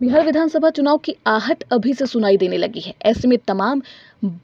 बिहार विधानसभा चुनाव की आहट अभी से सुनाई देने लगी है। ऐसे में तमाम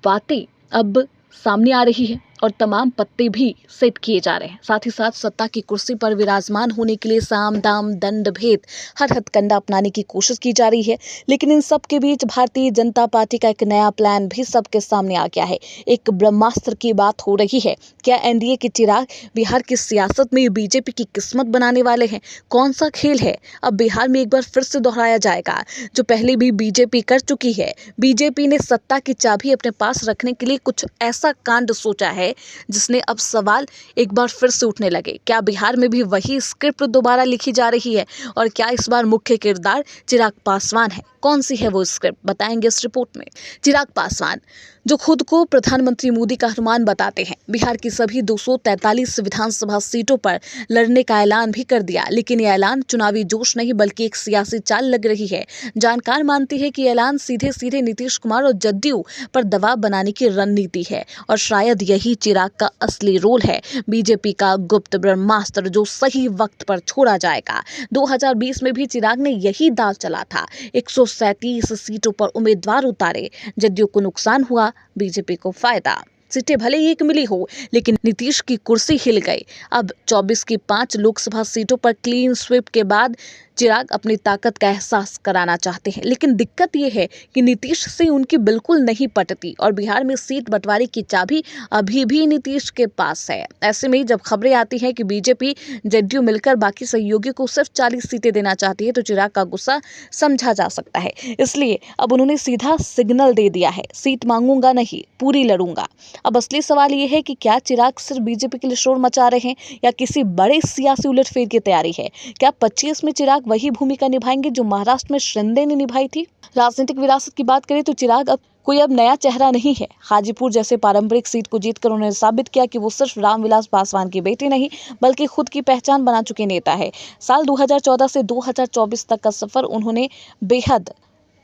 बातें अब सामने आ रही है और तमाम पत्ते भी सेट किए जा रहे हैं। साथ ही साथ सत्ता की कुर्सी पर विराजमान होने के लिए साम दाम दंड भेद हर हथकंडा अपनाने की कोशिश की जा रही है। लेकिन इन सब के बीच भारतीय जनता पार्टी का एक नया प्लान भी सबके सामने आ गया है। एक ब्रह्मास्त्र की बात हो रही है। क्या एनडीए के चिराग बिहार की सियासत में बीजेपी की किस्मत बनाने वाले हैं? कौन सा खेल है अब बिहार में एक बार फिर से दोहराया जाएगा, जो पहले भी बीजेपी कर चुकी है? बीजेपी ने सत्ता की चाबी अपने पास रखने के लिए कुछ ऐसा कांड सोचा है जिसने अब सवाल एक बार फिर से उठने लगे। क्या बिहार में भी वही स्क्रिप्ट दोबारा लिखी जा रही है? और क्या इस बार मुख्य किरदार चिराग पासवान है? कौन सी है वो स्क्रिप्ट, बताएंगे इस रिपोर्ट में। चिराग पासवान, जो खुद को प्रधानमंत्री मोदी का हनुमान बताते हैं, बिहार की सभी 243 विधानसभा सीटों पर लड़ने का ऐलान भी कर दिया। लेकिन यह ऐलान चुनावी जोश नहीं बल्कि एक सियासी चाल लग रही है। जानकार मानती है कि ऐलान सीधे सीधे नीतीश कुमार और जदयू पर दबाव बनाने की रणनीति है और शायद यही चिराग का असली रोल है। बीजेपी का गुप्त ब्रह्मास्त्र जो सही वक्त पर छोड़ा जाएगा। 2020 में भी चिराग ने यही दांव चला था। 137 सीटों पर उम्मीदवार उतारे, जदयू को नुकसान हुआ, बीजेपी को फायदा। सीटें भले ही एक मिली हो, लेकिन नीतीश की कुर्सी हिल गई। अब 24 की 5 लोकसभा सीटों पर क्लीन स्वीप के बाद चिराग अपनी ताकत का एहसास कराना चाहते हैं। लेकिन दिक्कत यह है कि नीतीश से उनकी बिल्कुल नहीं पटती और बिहार में सीट बंटवारे की चाबी अभी भी नीतीश के पास है। ऐसे में जब खबरें आती हैं कि बीजेपी जदयू मिलकर बाकी सहयोगियों को सिर्फ 40 सीटें देना चाहती है, तो चिराग का गुस्सा समझा जा सकता है। इसलिए अब उन्होंने सीधा सिग्नल दे दिया है, सीट मांगूंगा नहीं, पूरी लड़ूंगा। अब असली सवाल यह है कि क्या चिराग सिर्फ बीजेपी के लिए शोर मचा रहे हैं या किसी बड़े सियासी उलटफेर की तैयारी है? क्या 25 में चिराग वही भूमिका निभाएंगे जो महाराष्ट्र में शिंदे ने निभाई थी? राजनीतिक विरासत की बात करें तो चिराग अब कोई नया चेहरा नहीं है। हाजीपुर जैसे पारंपरिक सीट को जीतकर उन्होंने साबित किया कि वो सिर्फ रामविलास पासवान की बेटी नहीं बल्कि खुद की पहचान बना चुके नेता है। साल 2014 से 2024 तक का सफर उन्होंने बेहद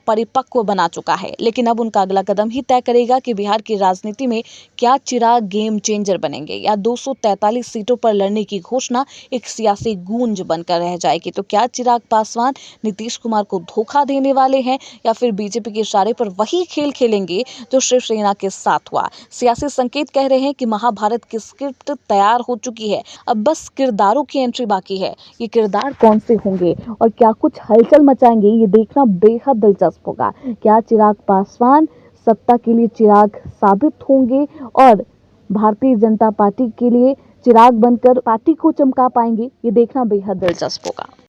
परिपक्व बना चुका है। लेकिन अब उनका अगला कदम ही तय करेगा कि बिहार की राजनीति में क्या चिराग गेम चेंजर बनेंगे या 243 सीटों पर लड़ने की घोषणा एक सियासी गूंज बनकर रह जाएगी। तो क्या चिराग पासवान नीतीश कुमार को धोखा देने वाले हैं या फिर बीजेपी के इशारे पर वही खेल खेलेंगे जो शिवसेना के साथ हुआ? सियासी संकेत कह रहे हैं कि महाभारत की स्क्रिप्ट तैयार हो चुकी है, अब बस किरदारों की एंट्री बाकी है। ये किरदार कौन से होंगे और क्या कुछ हलचल मचाएंगे, ये देखना बेहद दिलचस्प होगा। क्या चिराग पासवान सत्ता के लिए चिराग साबित होंगे और भारतीय जनता पार्टी के लिए चिराग बनकर पार्टी को चमका पाएंगे? ये देखना बेहद दिलचस्प होगा।